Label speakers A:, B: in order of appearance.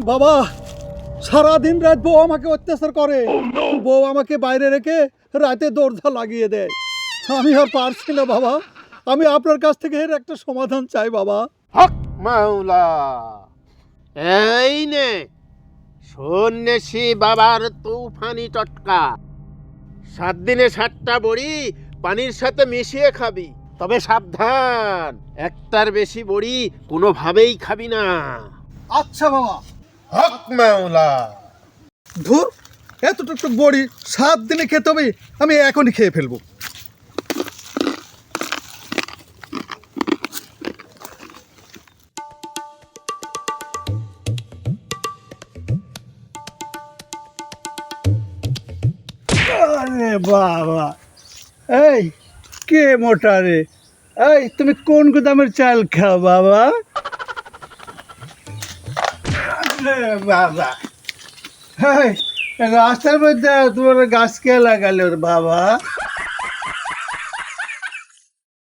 A: বাবা, সারাদিন রাত বউ আমাকে অত্যাচার করে। বউ আমাকে বাইরে রেখে রাতে দরজা লাগিয়ে দেয়। আমি আর পারছি না বাবা, আমি আপনার কাছ থেকে এর একটা সমাধান চাই বাবা।
B: হক মাওলা, এই নে সন্ন্যাসী বাবার তুফানি টটকা। 7 দিনে 7টা বড়ি পানির সাথে মিশিয়ে খাবি, তবে সাবধান, একটার বেশি বড়ি কোনোভাবেই খাবি না।
A: আচ্ছা বাবা।
B: হক মাওলা।
A: ধুর, এতটুকু বড়ি 7 দিনে খেতে হবে? আমি এখনই খেয়ে ফেলবো। আরে বাবা, এই কে মোটা রে? এই তুমি কোন গুদামের চাল খাও বাবা? আরে বাবা, এই রাস্তার মধ্যে তোমার গাছ কে লাগালো রে বাবা?